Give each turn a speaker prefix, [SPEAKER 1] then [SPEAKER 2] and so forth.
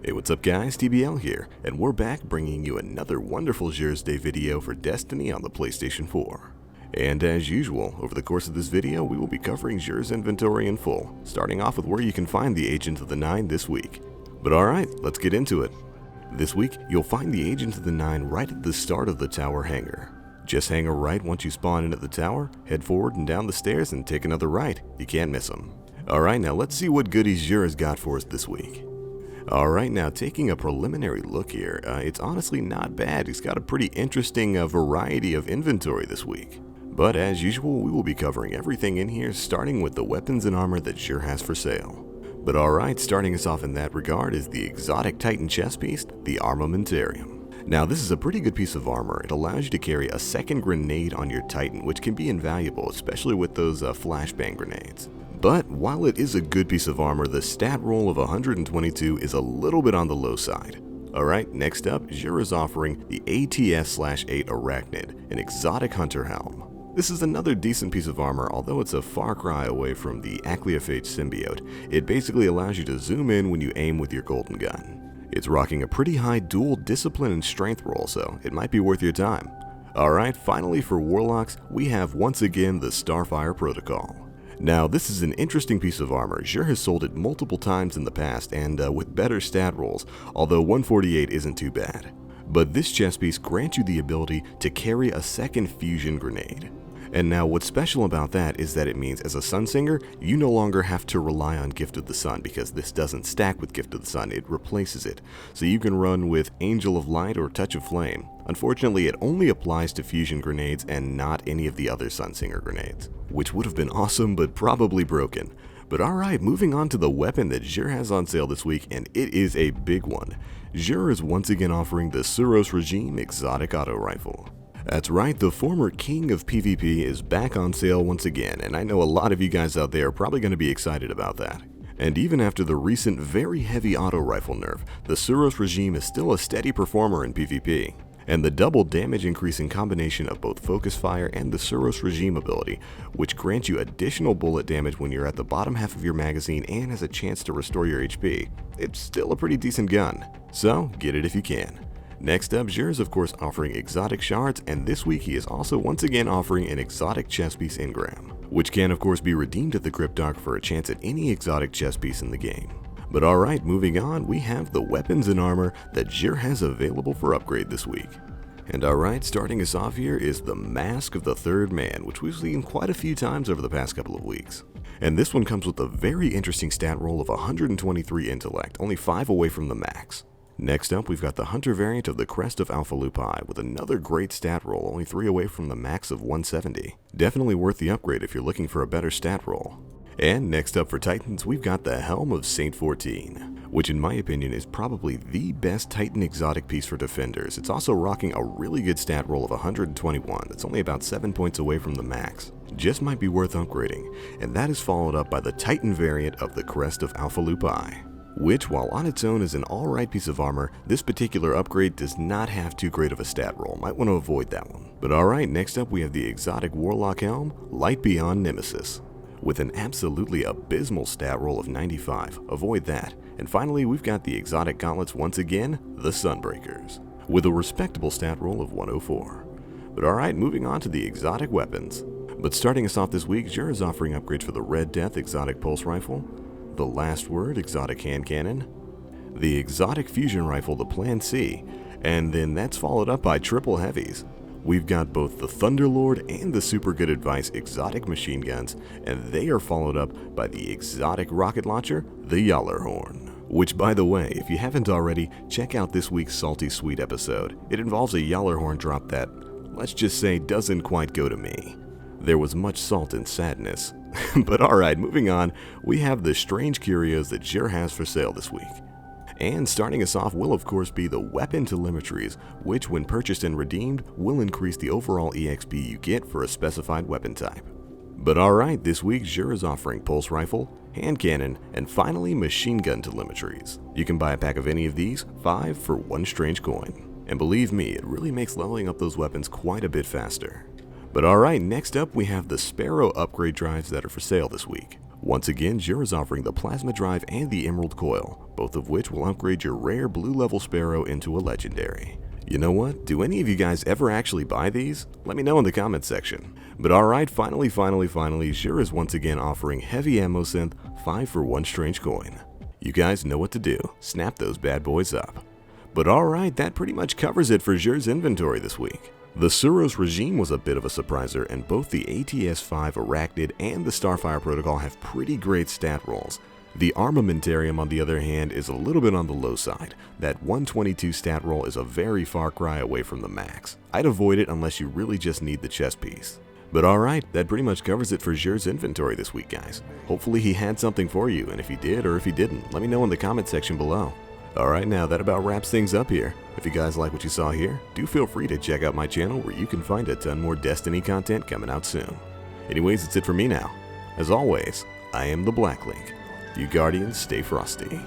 [SPEAKER 1] Hey, what's up guys, TBL here, and we're back bringing you another wonderful Xursday video for Destiny on the PlayStation 4. And as usual, over the course of this video, we will be covering Xur's inventory in full, starting off with where you can find the Agent of the Nine this week. But alright, let's get into it. This week, you'll find the Agent of the Nine right at the start of the tower hangar. Just hang a right once you spawn in at the tower, head forward and down the stairs and take another right. You can't miss them. Alright, now let's see what goodies Xur has got for us this week. Alright, now taking a preliminary look here, it's honestly not bad. He's got a pretty interesting variety of inventory this week. But as usual, we will be covering everything in here, starting with the weapons and armor that Xur has for sale. But alright, starting us off in that regard is the exotic Titan chest piece, the Armamentarium. Now this is a pretty good piece of armor. It allows you to carry a second grenade on your Titan, which can be invaluable, especially with those flashbang grenades. But while it is a good piece of armor, the stat roll of 122 is a little bit on the low side. Alright, next up, Xur is offering the ATS/8 Arachnid, an exotic hunter helm. This is another decent piece of armor, although it's a far cry away from the Acleophage symbiote. It basically allows you to zoom in when you aim with your golden gun. It's rocking a pretty high dual discipline and strength roll, so it might be worth your time. Alright, finally for Warlocks, we have once again the Starfire Protocol. Now, this is an interesting piece of armor. Xur has sold it multiple times in the past and with better stat rolls, although 148 isn't too bad. But this chest piece grants you the ability to carry a second fusion grenade. And now what's special about that is that it means as a Sunsinger, you no longer have to rely on Gift of the Sun because this doesn't stack with Gift of the Sun, it replaces it. So you can run with Angel of Light or Touch of Flame. Unfortunately, it only applies to fusion grenades and not any of the other Sunsinger grenades, which would have been awesome but probably broken. But alright, moving on to the weapon that Xur has on sale this week, and it is a big one. Xur is once again offering the Suros Regime exotic auto rifle. That's right, the former king of PvP is back on sale once again, and I know a lot of you guys out there are probably going to be excited about that. And even after the recent very heavy auto rifle nerf, the Suros Regime is still a steady performer in PvP. And the double damage increasing combination of both focus fire and the Suros Regime ability, which grants you additional bullet damage when you're at the bottom half of your magazine and has a chance to restore your HP, it's still a pretty decent gun. So, get it if you can. Next up, Xur is of course offering exotic shards, and this week he is also once again offering an exotic chest piece engram, which can of course be redeemed at the Cryptarch for a chance at any exotic chest piece in the game. But alright, moving on, we have the weapons and armor that Xur has available for upgrade this week. And alright, starting us off here is the Mask of the Third Man, which we've seen quite a few times over the past couple of weeks. And this one comes with a very interesting stat roll of 123 intellect, only 5 away from the max. Next up, we've got the Hunter variant of the Crest of Alpha Lupi with another great stat roll, only 3 away from the max of 170. Definitely worth the upgrade if you're looking for a better stat roll. And next up for Titans, we've got the Helm of Saint 14, which in my opinion is probably the best Titan exotic piece for defenders. It's also rocking a really good stat roll of 121, that's only about 7 points away from the max. Just might be worth upgrading, and that is followed up by the Titan variant of the Crest of Alpha Lupi, which, while on its own is an alright piece of armor, this particular upgrade does not have too great of a stat roll. Might want to avoid that one. But alright, next up we have the exotic Warlock Helm, Light Beyond Nemesis, with an absolutely abysmal stat roll of 95. Avoid that. And finally, we've got the exotic gauntlets once again, the Sunbreakers, with a respectable stat roll of 104. But alright, moving on to the exotic weapons. But starting us off this week, Xur is offering upgrades for the Red Death exotic pulse rifle, the Last Word exotic hand cannon, the exotic fusion rifle, the Plan C, and then that's followed up by triple heavies. We've got both the Thunderlord and the Super Good Advice exotic machine guns, and they are followed up by the exotic rocket launcher, the Yallarhorn. Which, by the way, if you haven't already, check out this week's SALTIEST SUITE episode. It involves a Yallarhorn drop that, let's just say, doesn't quite go to me. There was much salt and sadness. But alright, moving on, we have the strange Curios that Xur has for sale this week. And starting us off will of course be the weapon telemetries, which when purchased and redeemed will increase the overall EXP you get for a specified weapon type. But alright, this week Xur is offering pulse rifle, hand cannon, and finally machine gun telemetries. You can buy a pack of any of these, 5 for 1 strange coin. And believe me, it really makes leveling up those weapons quite a bit faster. But alright, next up we have the Sparrow upgrade drives that are for sale this week. Once again, Xur is offering the Plasma Drive and the Emerald Coil, both of which will upgrade your rare blue level Sparrow into a legendary. You know what? Do any of you guys ever actually buy these? Let me know in the comments section. But alright, finally, Xur is once again offering heavy ammo synth 5 for 1 strange coin. You guys know what to do. Snap those bad boys up. But alright, that pretty much covers it for Xur's inventory this week. The Suros Regime was a bit of a surpriser, and both the ATS-5 Arachnid and the Starfire Protocol have pretty great stat rolls. The Armamentarium, on the other hand, is a little bit on the low side. That 122 stat roll is a very far cry away from the max. I'd avoid it unless you really just need the chest piece. But alright, that pretty much covers it for Xur's inventory this week, guys. Hopefully he had something for you, and if he did or if he didn't, let me know in the comment section below. Alright, now that about wraps things up here. If you guys like what you saw here, do feel free to check out my channel where you can find a ton more Destiny content coming out soon. Anyways, that's it for me now. As always, I am the Black Link. You Guardians, stay frosty.